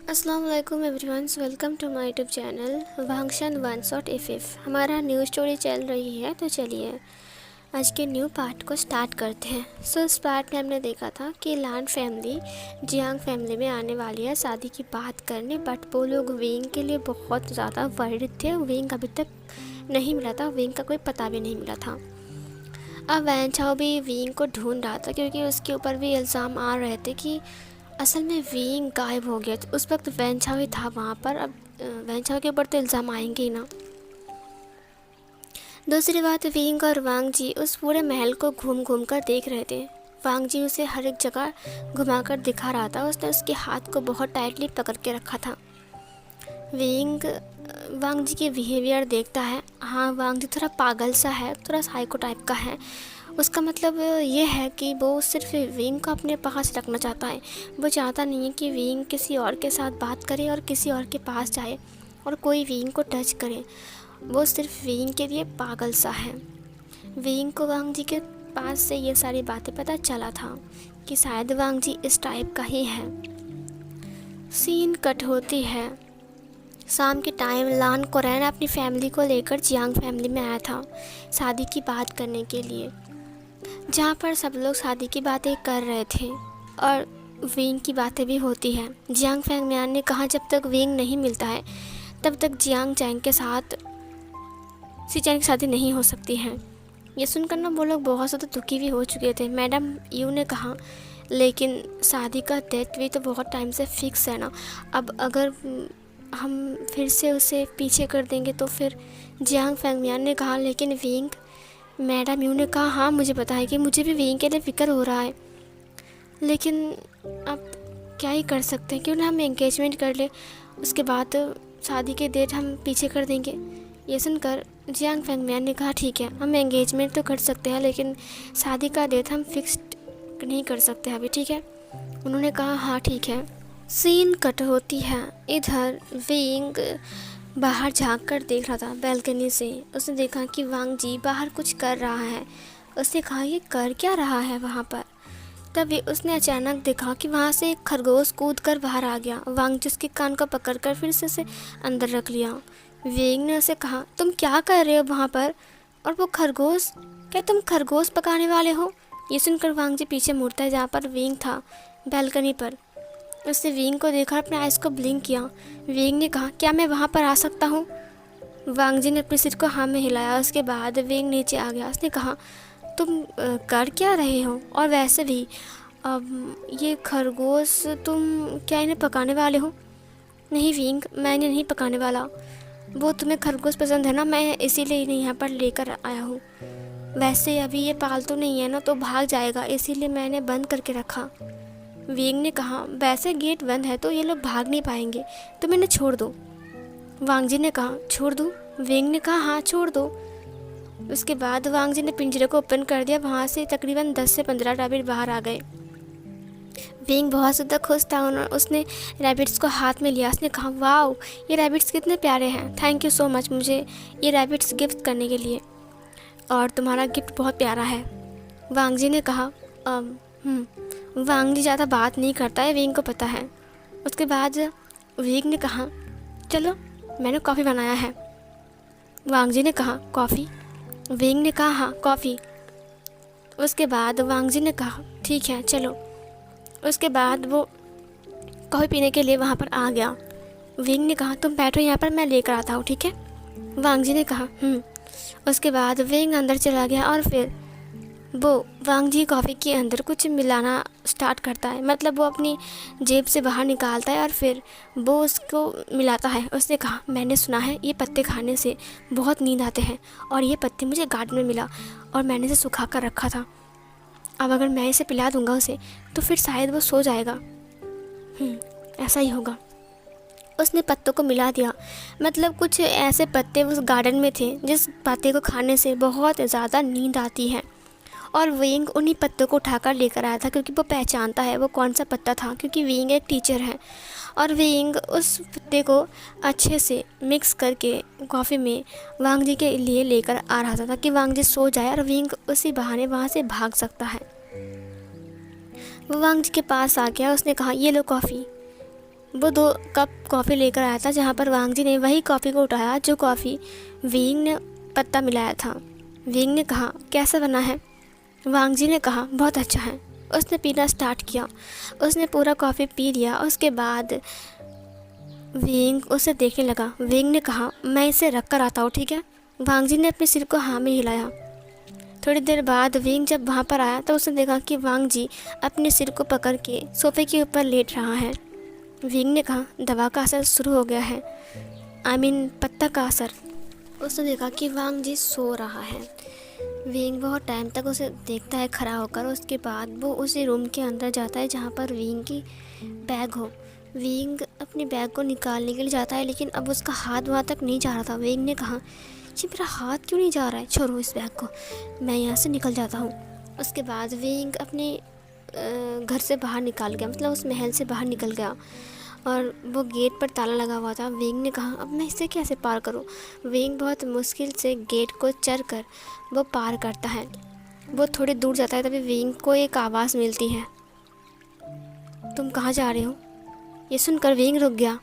अस्सलाम वालेकुम everyone, welcome to my YouTube channel वांगशन वन शॉट एफ। हमारा न्यू स्टोरी चल रही है, तो चलिए आज के न्यू पार्ट को स्टार्ट करते हैं। इस पार्ट में हमने देखा था कि लान फैमिली जियांग फैमिली में आने वाली है शादी की बात करने, बट वो लोग विंग के लिए बहुत ज़्यादा वरीड थे। विंग अभी तक नहीं मिला था, विंग का कोई पता भी नहीं मिला था। अब वैन चाओ भी विंग को ढूंढ रहा था क्योंकि उसके ऊपर भी इल्ज़ाम आ रहे थे कि असल में विंग गायब हो गया। उस वक्त वैन चाओ ही था वहाँ पर। अब वैन चाओ के ऊपर तो इल्ज़ाम आएंगे ही ना। दूसरी बात, विंग और वांग जी उस पूरे महल को घूम घूम कर देख रहे थे। वांग जी उसे हर एक जगह घुमाकर दिखा रहा था। उसने उसके हाथ को बहुत टाइटली पकड़ के रखा था। विंग वांग जी के बिहेवियर देखता है। हाँ, वांग जी थोड़ा पागल सा है, थोड़ा साइको टाइप का है। उसका मतलब ये है कि वो सिर्फ विंग को अपने पास रखना चाहता है। वो चाहता नहीं है कि विंग किसी और के साथ बात करे और किसी और के पास जाए और कोई विंग को टच करे। वो सिर्फ विंग के लिए पागल सा है। विंग को वांग जी के पास से ये सारी बातें पता चला था कि शायद वांग जी इस टाइप का ही है। सीन कट होती है। शाम के टाइम लान कोरैन अपनी फैमिली को लेकर जियांग फैमिली में आया था शादी की बात करने के लिए, जहाँ पर सब लोग शादी की बातें कर रहे थे और विंग की बातें भी होती हैं। जियांग फैंगमियान ने कहा जब तक विंग नहीं मिलता है तब तक जियांग चैंग के साथ सीचैन की शादी नहीं हो सकती है। ये सुनकर ना वो लोग बहुत ज़्यादा दुखी भी हो चुके थे। मैडम यू ने कहा लेकिन शादी का डेट भी तो बहुत टाइम से फिक्स है ना। अब अगर हम फिर से उसे पीछे कर देंगे तो फिर जियांग फैंगमियान ने कहा लेकिन विंग। मैडम यू ने कहा हाँ मुझे पता है कि मुझे भी विंग के लिए फ़िक्र हो रहा है, लेकिन अब क्या ही कर सकते हैं। क्यों ना हम एंगेजमेंट कर ले, उसके बाद शादी के डेट हम पीछे कर देंगे। ये सुनकर जियांग फैंगमियान ने कहा ठीक है, हम एंगेजमेंट तो कर सकते हैं लेकिन शादी का डेट हम फिक्स्ड नहीं कर सकते अभी, ठीक है। उन्होंने कहा हाँ ठीक है। सीन कट होती है। इधर विंग बाहर झांक कर देख रहा था बैल्कनी से। उसने देखा कि वांग जी बाहर कुछ कर रहा है। उसने कहा ये कर क्या रहा है वहाँ पर। तभी उसने अचानक देखा कि वहाँ से एक खरगोश कूद कर बाहर आ गया। वांग जी उसके कान को पकड़कर फिर से उसे अंदर रख लिया। विंग ने उसे कहा तुम क्या कर रहे हो वहाँ पर, और वो खरगोश, क्या तुम खरगोश पकाने वाले हो। ये सुनकर वांग जी पीछे मुड़ता है जहाँ पर विंग था बैल्कनी पर। उसने विंग को देखा, अपने आइज़ को ब्लिंक किया। विंग ने कहा क्या मैं वहाँ पर आ सकता हूँ। वांग जी ने अपने सिर को हाँ में हिलाया। उसके बाद विंग नीचे आ गया। उसने कहा तुम कर क्या रहे हो, और वैसे भी अब ये खरगोश तुम क्या इन्हें पकाने वाले हो। नहीं विंग, मैं इन्हें नहीं पकाने वाला। वो तुम्हें खरगोश पसंद है ना, मैं इसीलिए इन्हें यहाँ पर लेकर आया हूँ। वैसे अभी ये पालतू नहीं है ना, तो भाग जाएगा, इसीलिए मैंने बंद करके रखा। विंग ने कहा वैसे गेट बंद है तो ये लोग भाग नहीं पाएंगे, तुम इन्हें छोड़ दो। वांग जी ने कहा छोड़ दूँ। विंग ने कहा हाँ छोड़ दो। उसके बाद वांग जी ने पिंजरे को ओपन कर दिया। वहाँ से तकरीबन 10 से 15 रैबिट बाहर आ गए। विंग बहुत ज़्यादा खुश था। उसने रैबिट्स को हाथ में लिया। उसने कहा वाओ ये रैबिट्स कितने प्यारे हैं, थैंक यू सो मच मुझे ये रैबिट्स गिफ्ट करने के लिए, और तुम्हारा गिफ्ट बहुत प्यारा है। वांग जी ने कहा वांग जी ज़्यादा बात नहीं करता है, विंग को पता है। उसके बाद विंग ने कहा चलो मैंने कॉफ़ी बनाया है। वांग जी ने कहा कॉफ़ी। विंग ने कहा हाँ कॉफ़ी। उसके बाद वांग जी ने कहा ठीक है चलो। उसके बाद वो कॉफ़ी पीने के लिए वहाँ पर आ गया। विंग ने कहा तुम बैठो यहाँ पर, मैं लेकर आता हूँ, ठीक है। वांग जी ने कहा उसके बाद विंग अंदर चला गया और फिर वो वांग जी कॉफ़ी के अंदर कुछ मिलाना स्टार्ट करता है। मतलब वो अपनी जेब से बाहर निकालता है और फिर वो उसको मिलाता है। उसने कहा मैंने सुना है ये पत्ते खाने से बहुत नींद आते हैं, और ये पत्ते मुझे गार्डन में मिला और मैंने इसे सुखा कर रखा था। अब अगर मैं इसे पिला दूंगा उसे तो फिर शायद वो सो जाएगा। ऐसा ही होगा। उसने पत्तों को मिला दिया। मतलब कुछ ऐसे पत्ते उस गार्डन में थे जिस पत्ते को खाने से बहुत ज़्यादा नींद आती है, और विंग उन्हीं पत्तों को उठाकर लेकर आया था क्योंकि वो पहचानता है वो कौन सा पत्ता था, क्योंकि विंग एक टीचर है। और विंग उस पत्ते को अच्छे से मिक्स करके कॉफ़ी में वांग जी के लिए लेकर आ रहा था ताकि वांग जी सो जाए और विंग उसी बहाने वहाँ से भाग सकता है। वो वांग जी के पास आ गया। उसने कहा ये लो कॉफ़ी। वो 2 कप कॉफ़ी लेकर आया था, जहाँ पर वांग जी ने वही कॉफ़ी को उठाया जो कॉफ़ी विंग ने पत्ता मिलाया था। विंग ने कहा, कैसा बना है? वांग जी ने कहा, बहुत अच्छा है। उसने पीना स्टार्ट किया। उसने पूरा कॉफ़ी पी लिया। उसके बाद विंग उसे देखने लगा। विंग ने कहा, मैं इसे रख कर आता हूँ, ठीक है? वांग जी ने अपने सिर को हाँ में हिलाया। थोड़ी देर बाद विंग जब वहाँ पर आया तो उसने देखा कि वांग जी अपने सिर को पकड़ के सोफे के ऊपर लेट रहा है। विंग ने कहा, दवा का असर शुरू हो गया है, पत्ता का असर। उसने देखा कि वांग जी सो रहा है। विंग बहुत टाइम तक उसे देखता है खड़ा होकर। उसके बाद वो उसी रूम के अंदर जाता है जहाँ पर विंग की बैग हो। विंग अपनी बैग को निकालने के लिए जाता है, लेकिन अब उसका हाथ वहाँ तक नहीं जा रहा था। विंग ने कहा, जी मेरा हाथ क्यों नहीं जा रहा है? छोड़ो इस बैग को, मैं यहाँ से निकल जाता हूँ। उसके बाद विंग अपने घर से बाहर निकल गया, मतलब उस महल से बाहर निकल गया और वो गेट पर ताला लगा हुआ था। विंग ने कहा, अब मैं इसे कैसे पार करूं? विंग बहुत मुश्किल से गेट को चढ़ कर वो पार करता है। वो थोड़ी दूर जाता है, तभी विंग को एक आवाज़ मिलती है, तुम कहाँ जा रहे हो? ये सुनकर विंग रुक गया।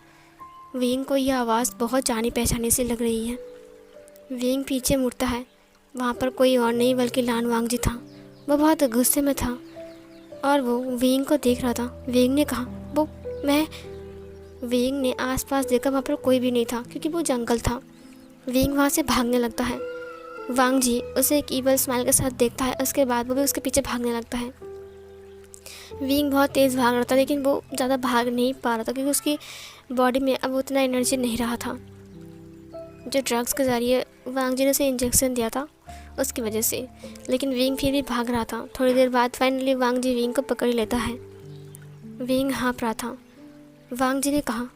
विंग को यह आवाज़ बहुत जानी पहचानी सी लग रही है। विंग पीछे मुड़ता है। वहाँ पर कोई और नहीं बल्कि लान वांग जी था। वो बहुत गुस्से में था और वो विंग को देख रहा था। विंग ने कहा, वो मैं विंग ने आसपास देखा, वहाँ पर कोई भी नहीं था क्योंकि वो जंगल था। विंग वहाँ से भागने लगता है। वांग जी उसे एक ईवल स्माइल के साथ देखता है। उसके बाद वो भी उसके पीछे भागने लगता है। विंग बहुत तेज़ भाग रहा था, लेकिन वो ज़्यादा भाग नहीं पा रहा था क्योंकि उसकी बॉडी में अब उतना एनर्जी नहीं रहा था। जो ड्रग्स के ज़रिए वांग जी ने उसे इंजेक्शन दिया था उसकी वजह से, लेकिन विंग फिर भी भाग रहा था। थोड़ी देर बाद फाइनली वांग जी विंग को पकड़ लेता है। विंग हाँफ रहा था। वांग जी ने कहा,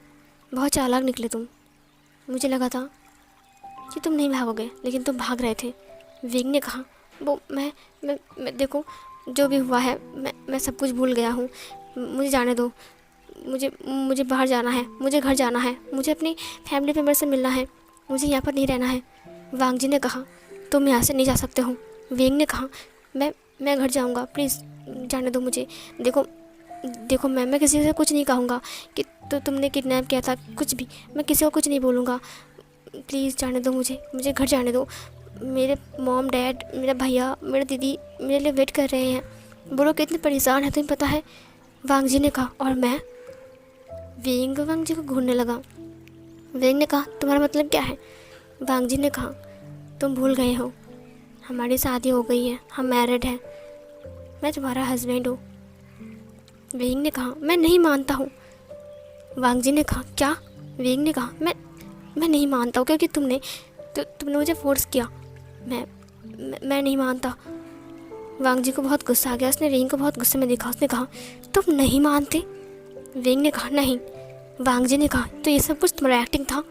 बहुत चालाक निकले तुम, मुझे लगा था कि तुम नहीं भागोगे, लेकिन तुम भाग रहे थे। विंग ने कहा, वो मैं देखो जो भी हुआ है, मैं सब कुछ भूल गया हूँ, मुझे जाने दो, मुझे बाहर जाना है, मुझे घर जाना है, मुझे अपनी फैमिली मेम्बर से मिलना है, मुझे यहाँ पर नहीं रहना है। वांग जी ने कहा, तुम यहाँ से नहीं जा सकते हो। विंग ने कहा, मैं घर जाऊँगा, प्लीज़ जाने दो मुझे। देखो मैं किसी से कुछ नहीं कहूँगा कि तो तुमने किडनैप किया था, कुछ भी, मैं किसी को कुछ नहीं बोलूँगा, प्लीज़ जाने दो मुझे घर जाने दो। मेरे मॉम डैड, मेरा भैया, मेरा दीदी मेरे लिए वेट कर रहे हैं, वो लोग कितने परेशान हैं तुम्हें पता है? वांग जी ने कहा, और मैं? विंग वांग जी को घूरने लगा। विंग ने कहा, तुम्हारा मतलब क्या है? वांग जी ने कहा, तुम भूल गए हो, हमारी शादी हो गई है, हम मैरिड हैं, मैं तुम्हारा हस्बैंड हूँ। विंग ने कहा, मैं नहीं मानता हूँ। वांग जी ने कहा, क्या? विंग ने कहा, मैं नहीं मानता हूँ क्योंकि तुमने मुझे फोर्स किया, मैं नहीं मानता। वांग जी को बहुत गुस्सा आ गया। उसने विंग को बहुत गुस्से में देखा। उसने कहा, तुम नहीं मानते? विंग ने कहा, नहीं। वांग जी ने कहा, तो ये सब कुछ तुम्हारा एक्टिंग था?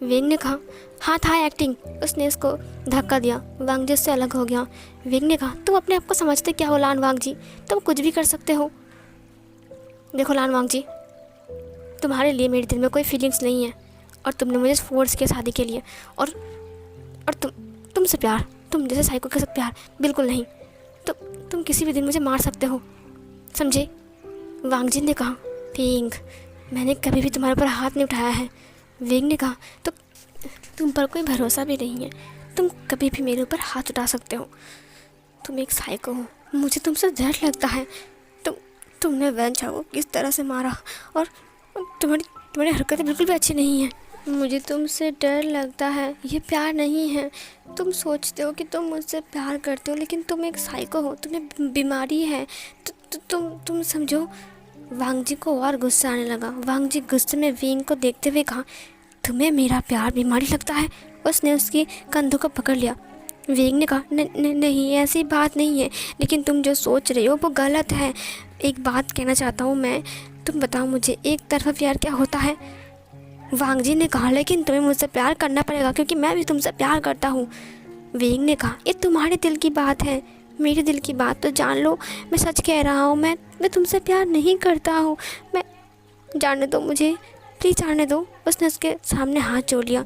विंग ने कहा, हाँ था एक्टिंग। उसने उसको धक्का दिया। वांग जी उससे अलग हो गया। विंग ने कहा, तुम अपने आप को समझते क्या हो लान वांग जी? तुम कुछ भी कर सकते हो। देखो लान वांग जी, तुम्हारे लिए मेरे दिल में कोई फीलिंग्स नहीं है और तुमने मुझे फोर्स किया शादी के लिए, और तुमसे प्यार, तुम जैसे साइको के साथ प्यार बिल्कुल नहीं। तुम किसी भी दिन मुझे मार सकते हो, समझे? वांग जी ने कहा, विंग, मैंने कभी भी तुम्हारे ऊपर हाथ नहीं उठाया है। विंग ने कहा, तो तुम पर कोई भरोसा भी नहीं है, तुम कभी भी मेरे ऊपर हाथ उठा सकते हो, तुम एक साइको हो, मुझे तुमसे डर लगता है। तुमने वैंचा को किस तरह से मारा, और तुम्हारी हरकतें बिल्कुल भी अच्छी नहीं हैं। मुझे तुमसे डर लगता है, ये प्यार नहीं है। तुम सोचते हो कि तुम मुझसे प्यार करते हो, लेकिन तुम एक साइको हो, तुम्हें बीमारी है। तुम समझो। वांग जी को और गुस्सा आने लगा। वांग जी गुस्से में विंग को देखते हुए कहा, तुम्हें मेरा प्यार बीमारी लगता है? उसने उसकी कंधों को पकड़ लिया। विंग ने कहा, नहीं ऐसी बात नहीं है, लेकिन तुम जो सोच रही हो वो गलत है। एक बात कहना चाहता हूँ मैं, तुम बताओ मुझे, एक तरफा प्यार क्या होता है? वांग जी ने कहा, लेकिन तुम्हें मुझसे प्यार करना पड़ेगा क्योंकि मैं भी तुमसे प्यार करता हूँ। विंग ने कहा, ये तुम्हारे दिल की बात है, मेरे दिल की बात तो जान लो, मैं सच कह रहा हूँ, मैं तुमसे प्यार नहीं करता हूँ। मैं जाने दो मुझे, प्लीज़ जाने दो। उसने उसके सामने हाथ जोड़ लिया।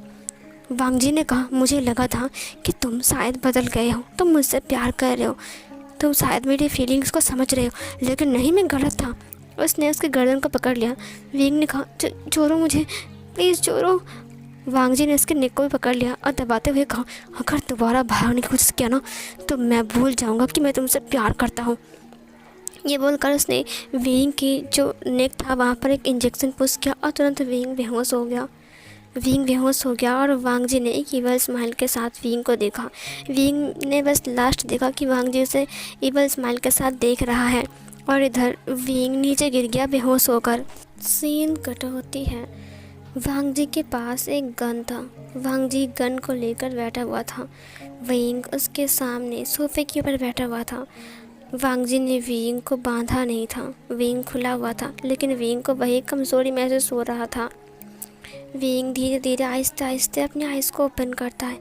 वांग जी ने कहा, मुझे लगा था कि तुम शायद बदल गए हो, तुम मुझसे प्यार कर रहे हो, तुम शायद मेरी फीलिंग्स को समझ रहे हो, लेकिन नहीं, मैं गलत था। उसने उसके गर्दन को पकड़ लिया। विंग ने कहा, छोड़ो मुझे, प्लीज़ छोड़ो। वांग जी ने उसके नेक को भी पकड़ लिया और दबाते हुए कहा, अगर दोबारा भागने की कोशिश किया ना तो मैं भूल जाऊंगा कि मैं तुमसे प्यार करता हूँ। ये बोलकर उसने विंग की जो नेक था वहाँ पर एक इंजेक्शन पुश किया और तुरंत विंग बेहोश हो गया। विंग बेहोश हो गया और वांग जी ने एक ईवल स्माइल के साथ विंग को देखा। विंग ने बस लास्ट देखा कि वांग जी उसे ईवल स्माइल के साथ देख रहा है और इधर विंग नीचे गिर गया बेहोश होकर। सीन कट होती है। वांग जी के पास एक गन था। वांग जी गन को लेकर बैठा हुआ था। विंग उसके सामने सोफे के ऊपर बैठा हुआ था। वांग जी ने विंग को बांधा नहीं था। विंग खुला हुआ था, लेकिन विंग को वही कमज़ोरी महसूस हो रहा था। विंग धीरे धीरे आहिस्ते आहिस्ते अपनी आइज़ को ओपन करता है।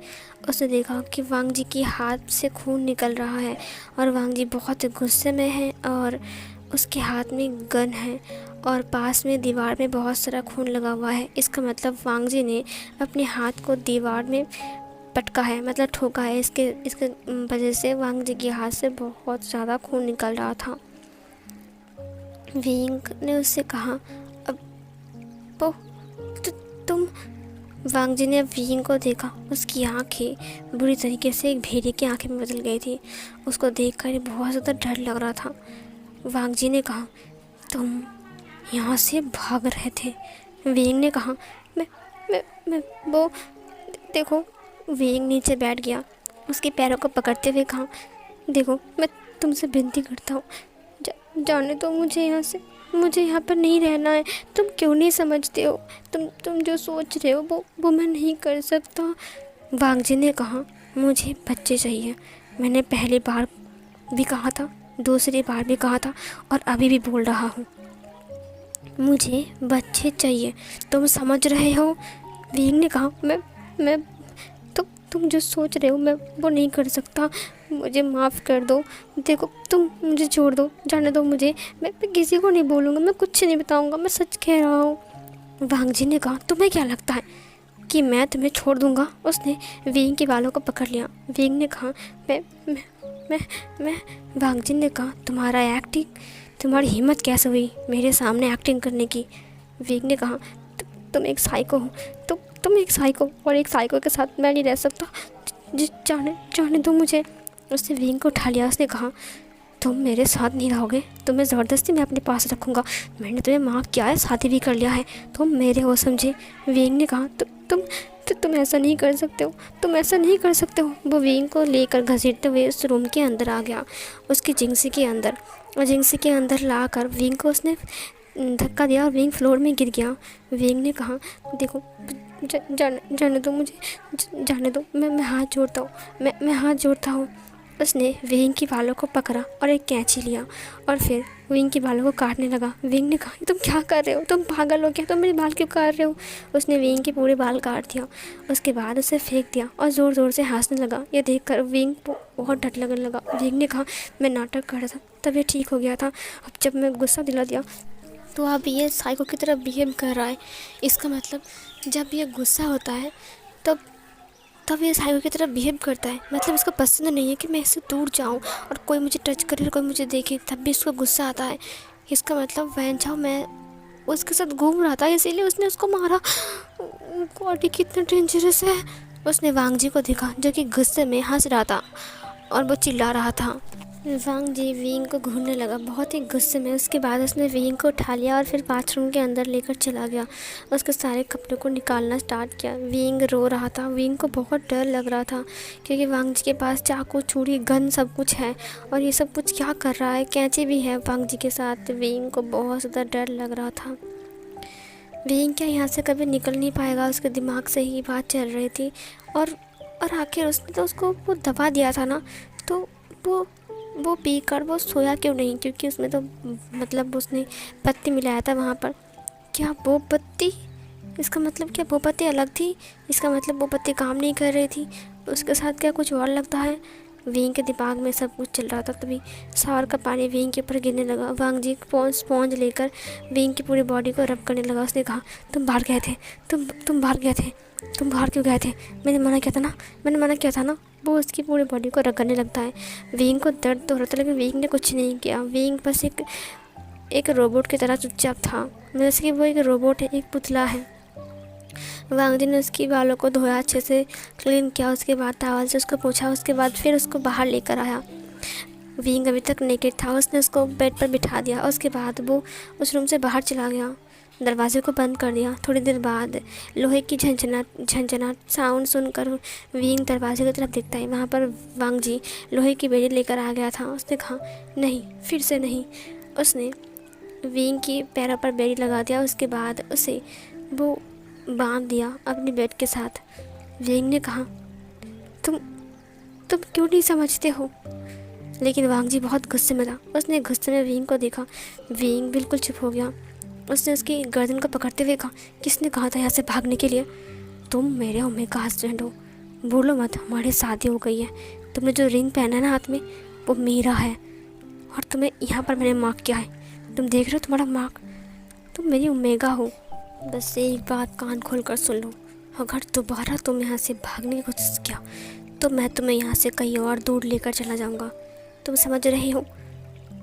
उसने देखा कि वांग जी की हाथ से खून निकल रहा है और वांग जी बहुत गुस्से में है और उसके हाथ में गन है और पास में दीवार में बहुत सारा खून लगा हुआ है। इसका मतलब वांग जी ने अपने हाथ को दीवार में पटका है, मतलब ठोका है। इसके वजह से वांग जी के हाथ से बहुत ज़्यादा खून निकल रहा था। विंग ने उससे कहा, अब वो तुम। वांग जी ने विंग को देखा। उसकी आंखें बुरी तरीके से एक भेड़िए की आंखें में बदल गई थी। उसको देखकर बहुत ज़्यादा डर लग रहा था। वांग जी ने कहा, तुम यहाँ से भाग रहे थे। विंग ने कहा, मैं वो देखो। विंग नीचे बैठ गया। उसके पैरों को पकड़ते हुए कहा, देखो मैं तुमसे विनती करता हूँ, जाने दो मुझे यहाँ से। मुझे यहाँ पर नहीं रहना है। तुम क्यों नहीं समझते हो? तुम जो सोच रहे हो वो मैं नहीं कर सकता। वांग जी ने कहा, मुझे बच्चे चाहिए। मैंने पहली बार भी कहा था, दूसरी बार भी कहा था और अभी भी बोल रहा हूँ, मुझे बच्चे चाहिए। तुम समझ रहे हो? विंग ने कहा, मैं तुम जो सोच रहे हो मैं वो नहीं कर सकता। मुझे माफ़ कर दो। देखो तुम मुझे छोड़ दो, जाने दो मुझे। मैं किसी को नहीं बोलूँगा, मैं कुछ नहीं बताऊँगा, मैं सच कह रहा हूँ। वांग जी ने कहा, तुम्हें क्या लगता है कि मैं तुम्हें छोड़ दूँगा? उसने विंग के बालों को पकड़ लिया। विंग ने कहा, मैं वांग जी ने कहा, तुम्हारी हिम्मत कैसे हुई मेरे सामने एक्टिंग करने की? विंग ने कहा, तुम एक साइको हो। तुम एक साइको, और एक साइको के साथ मैं नहीं रह सकता। जाने दो मुझे। उसने विंग को उठा लिया। उसने कहा, तुम मेरे साथ नहीं रहोगे, तुम्हें ज़बरदस्ती मैं अपने पास रखूँगा। मैंने तुम्हें माफ़ किया है, शादी भी कर लिया है, तुम मेरे हो, समझे? विंग ने कहा, तुम ऐसा नहीं कर सकते हो, तुम ऐसा नहीं कर सकते हो। वो विंग को लेकर घसीटते हुए उस रूम के अंदर आ गया, उसकी जिंसी के अंदर। और जिंसी के अंदर ला कर विंग को उसने धक्का दिया और विंग फ्लोर में गिर गया। विंग ने कहा, देखो जाने दो मुझे, जाने दो। मैं हाथ जोड़ता हूँ, मैं हाथ जोड़ता हूँ। उसने विंग की बालों को पकड़ा और एक कैंची लिया और फिर विंग की बालों को काटने लगा। विंग ने कहा, तुम क्या कर रहे हो? तुम पागल हो क्या? तुम मेरे बाल क्यों काट रहे हो? उसने विंग के पूरे बाल काट दिया। उसके बाद उसे फेंक दिया और ज़ोर ज़ोर से हंसने लगा। ये देखकर विंग को बहुत डर लगने लगा। विंग ने कहा, मैं नाटक कर रहा था, तब ये ठीक हो गया था। अब जब मैं गुस्सा दिला दिया तो अब ये साइको की तरह बिहेव कर रहा है। इसका मतलब जब ये गुस्सा होता है तब ये साइको की तरह बिहेव करता है। मतलब इसको पसंद नहीं है कि मैं इससे दूर जाऊं और कोई मुझे टच करे और कोई मुझे देखे, तब भी इसको गुस्सा आता है। इसका मतलब वैन मैं उसके साथ घूम रहा था, इसीलिए उसने उसको मारा। गॉड, कितना डेंजरस है। उसने वांग जी को देखा जो कि गुस्से में हंस रहा था और वो चिल्ला रहा था। वांग जी विंग को घूरने लगा बहुत ही गुस्से में। उसके बाद उसने विंग को उठा लिया और फिर बाथरूम के अंदर लेकर चला गया। उसके सारे कपड़ों को निकालना स्टार्ट किया। विंग रो रहा था। विंग को बहुत डर लग रहा था क्योंकि वांग जी के पास चाकू, छुरी, गन सब कुछ है और ये सब कुछ क्या कर रहा है, कैंची भी है वांग जी के साथ। विंग को बहुत ज़्यादा डर लग रहा था। विंग क्या यहाँ से कभी निकल नहीं पाएगा, उसके दिमाग से ही बात चल रही थी। और आखिर उसने तो उसको वो दबा दिया था ना, तो वो पीकर वो सोया क्यों नहीं? क्योंकि उसमें तो मतलब उसने पत्ती मिलाया था वहाँ पर। क्या वो पत्ती, इसका मतलब क्या वो पत्ती अलग थी? इसका मतलब वो पत्ती काम नहीं कर रही थी, उसके साथ क्या कुछ और लगता है? विंग के दिमाग में सब कुछ चल रहा था। तभी शावर का पानी विंग के ऊपर गिरने लगा। वांग जी स्पॉन्ज लेकर विंग की पूरी बॉडी को रब करने लगा। उसने कहा, तुम बाहर गए थे, तुम बाहर गए थे, तुम बाहर क्यों गए थे? मैंने मना किया था ना। वो उसकी पूरी बॉडी को रगड़ने लगता है। विंग को दर्द तो हो रहा था लेकिन विंग ने कुछ नहीं किया। विंग बस एक रोबोट की तरह चुपचाप था, जैसे कि वो एक रोबोट है, एक पुतला है। वांग जी ने उसकी बालों को धोया, अच्छे से क्लीन किया, उसके बाद टॉवल से उसको पोंछा, उसके बाद फिर उसको बाहर लेकर आया। विंग अभी तक नेकेड था, उसने उसको बेड पर बिठा दिया और उसके बाद वो उस रूम से बाहर चला गया, दरवाजे को बंद कर दिया। थोड़ी देर बाद लोहे की झंझनाट साउंड सुनकर विंग दरवाजे की तरफ देखता है। वहाँ पर वांग जी लोहे की बेड़ी लेकर आ गया था। उसने कहा नहीं, फिर से नहीं। उसने विंग की पैरों पर बेड़ी लगा दिया, उसके बाद उसे वो बांध दिया अपनी बेड के साथ। विंग ने कहा तुम तुम क्यों नहीं समझते हो? लेकिन वांग जी बहुत गुस्से में था। उसने गुस्से में विंग को देखा। विंग बिल्कुल चुप हो गया। उसने उसकी गर्दन को पकड़ते हुए कहा, किसने कहा था यहाँ से भागने के लिए? तुम मेरे ओमेगा हस्बैंड हो, बोलो मत, हमारी शादी हो गई है। तुमने जो रिंग पहना है ना हाथ में, वो मेरा है। और तुम्हें यहाँ पर मैंने मार्क किया है, तुम देख रहे हो तुम्हारा मार्क? तुम मेरी ओमेगा हो। बस एक बात कान खोल कर सुन लो, अगर दोबारा तुम यहाँ से भागने की कोशिश किया तो मैं तुम्हें यहाँ से कहीं और दूर लेकर चला जाऊँगा। तुम समझ रहे हो?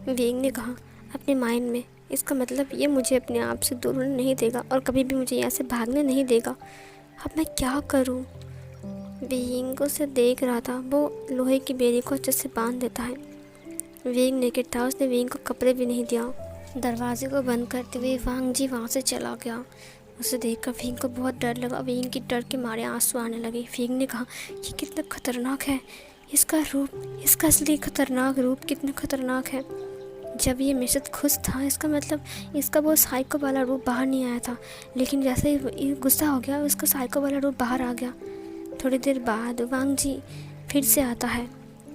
विंग ने कहा अपने माइंड में, इसका मतलब ये मुझे अपने आप से दूर नहीं देगा और कभी भी मुझे यहाँ से भागने नहीं देगा। अब मैं क्या करूँ? विंग उसे देख रहा था। वो लोहे की बेड़ी को अच्छे से बांध देता है। विंग नेकेड था, उसने विंग को कपड़े भी नहीं दिया। दरवाजे को बंद करते हुए वांग जी वहाँ से चला गया। उसे देखकर विंग को बहुत डर लगा। विंग की डर के मारे आंसू आने लगे। विंग ने कहा ये कितना खतरनाक है, इसका रूप, इसका असली खतरनाक रूप कितना खतरनाक है। जब ये मिश्रित खुश था, इसका मतलब इसका वो साइको वाला रूप बाहर नहीं आया था, लेकिन जैसे ही गुस्सा हो गया उसका साइको वाला रूप बाहर आ गया। थोड़ी देर बाद वांग जी फिर से आता है।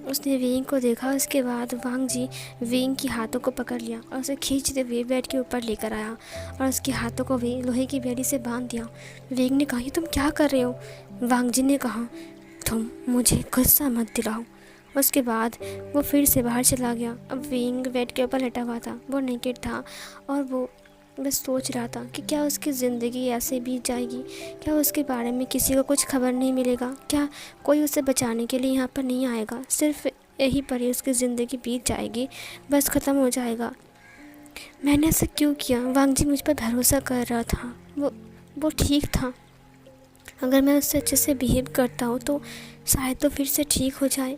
उसने विंग को देखा। उसके बाद वांग जी विंग की हाथों को पकड़ लिया और उसे खींचते हुए बेड के ऊपर लेकर आया और उसके हाथों को भी लोहे की बेड़ी से बांध दिया। विंग ने कहा ये तुम क्या कर रहे हो? वांग जी ने कहा तुम मुझे गुस्सा मत दिलाओ। उसके बाद वो फिर से बाहर चला गया। अब विंग बेड के ऊपर लेटा हुआ था, वो नेकेड था और वो बस सोच रहा था कि क्या उसकी ज़िंदगी ऐसे बीत जाएगी? क्या उसके बारे में किसी को कुछ खबर नहीं मिलेगा? क्या कोई उसे बचाने के लिए यहाँ पर नहीं आएगा? सिर्फ यहीं पर ही उसकी ज़िंदगी बीत जाएगी, बस ख़त्म हो जाएगा। मैंने ऐसा क्यों किया? वांग जी मुझ पर भरोसा कर रहा था, वो ठीक था। अगर मैं उससे अच्छे से बिहेव करता हूँ तो शायद तो फिर से ठीक हो जाए।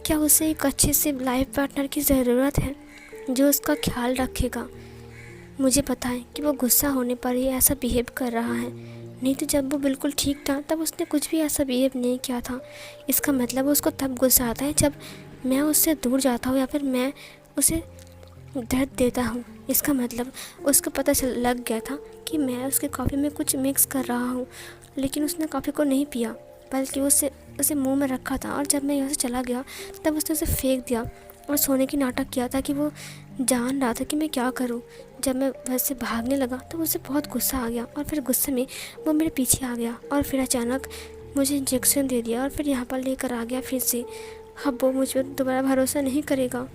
क्या उसे एक अच्छे से लाइफ पार्टनर की ज़रूरत है जो उसका ख्याल रखेगा? मुझे पता है कि वो गुस्सा होने पर ही ऐसा बिहेव कर रहा है, नहीं तो जब वो बिल्कुल ठीक था तब उसने कुछ भी ऐसा बिहेव नहीं किया था। इसका मतलब उसको तब गुस्सा आता है जब मैं उससे दूर जाता हूँ या फिर मैं उसे दर्द देता हूँ। इसका मतलब उसको पता लग गया था कि मैं उसके कॉफ़ी में कुछ मिक्स कर रहा हूँ, लेकिन उसने कॉफ़ी को नहीं पिया बल्कि उसे मुंह में रखा था। और जब मैं यहाँ से चला गया तब उसने उसे फेंक दिया और सोने की नाटक किया था कि वो जान रहा था कि मैं क्या करूं। जब मैं वैसे भागने लगा तो उसे बहुत गुस्सा आ गया और फिर गुस्से में वो मेरे पीछे आ गया और फिर अचानक मुझे इंजेक्शन दे दिया और फिर यहाँ पर लेकर आ गया फिर से। अब वो मुझ पर दोबारा भरोसा नहीं करेगा।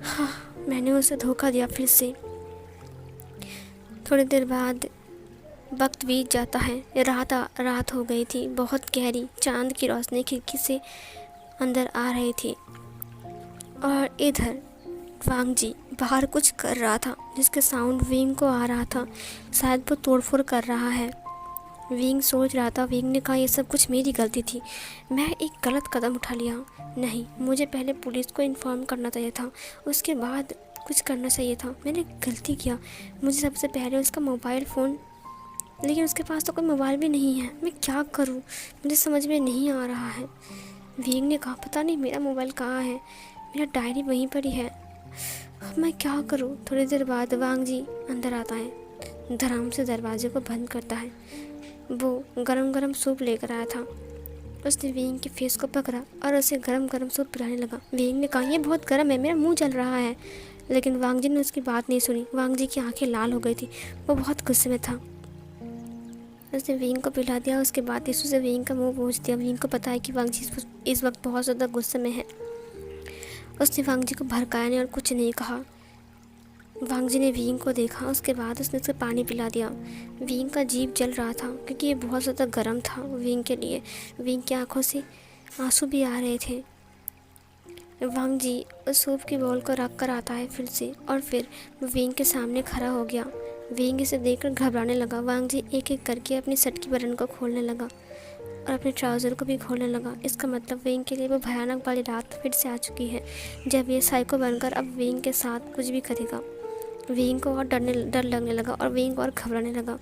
हाँ, मैंने उसे धोखा दिया फिर से। थोड़ी देर बाद वक्त बीत जाता है। रात हो गई थी, बहुत गहरी। चांद की रोशनी खिड़की से अंदर आ रही थी और इधर वांग जी बाहर कुछ कर रहा था जिसके साउंड विंग को आ रहा था। शायद वो तोड़फोड़ कर रहा है। विंग सोच रहा था। विंग ने कहा ये सब कुछ मेरी गलती थी, मैं एक गलत कदम उठा लिया। नहीं, मुझे पहले पुलिस को इन्फॉर्म करना चाहिए था, उसके बाद कुछ करना चाहिए था। मैंने गलती किया। मुझे सबसे पहले उसका मोबाइल फ़ोन, लेकिन उसके पास तो कोई मोबाइल भी नहीं है। मैं क्या करूं? मुझे समझ में नहीं आ रहा है। विंग ने कहा पता नहीं मेरा मोबाइल कहाँ है, मेरा डायरी वहीं पर ही है, अब मैं क्या करूं? थोड़ी देर बाद वांग जी अंदर आता है, धड़ाम से दरवाजे को बंद करता है। वो गरम गरम सूप लेकर आया था। उसने विंग के फेस को पकड़ा और उसे गरम गरम सूप पिलाने लगा। विंग ने कहा ये बहुत गर्म है, मेरा मुंह जल रहा है। लेकिन वांग जी ने उसकी बात नहीं सुनी। वांग जी की आंखें लाल हो गई थी, वो बहुत गुस्से में था। उसने विंग को पिला दिया। उसके बाद टिश्यू से विंग का मुंह पोंछ दिया। विंग को पता है कि वांग जी इस वक्त बहुत ज़्यादा गुस्से में है। उसने वांग जी को भड़काया नहीं और कुछ नहीं कहा। वांग जी ने विंग को देखा, उसके बाद उसने उसे पानी पिला दिया। विंग का जीभ जल रहा था क्योंकि ये बहुत ज़्यादा गर्म था विंग के लिए। विंग की आंखों से आंसू भी आ रहे थे। वांग जी उस सूप की बॉल को रख कर आता है फिर से, और फिर वो विंग के सामने खड़ा हो गया। विंग इसे देखकर घबराने लगा। वांग जी एक एक करके अपनी शर्ट की बटन को खोलने लगा और अपने ट्राउज़र को भी खोलने लगा। इसका मतलब विंग के लिए वो भयानक वाली रात फिर से आ चुकी है, जब ये साइको बनकर अब विंग के साथ कुछ भी करेगा। विंग को और डर लगने लगा और विंग और घबराने लगा।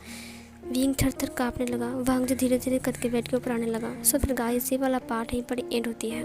विंग थर थर काँपने लगा। वांग जी धीरे धीरे करके बेड के ऊपर आने लगा। सो फिर गाइस, ये वाला पार्ट यहीं पर एंड होती है।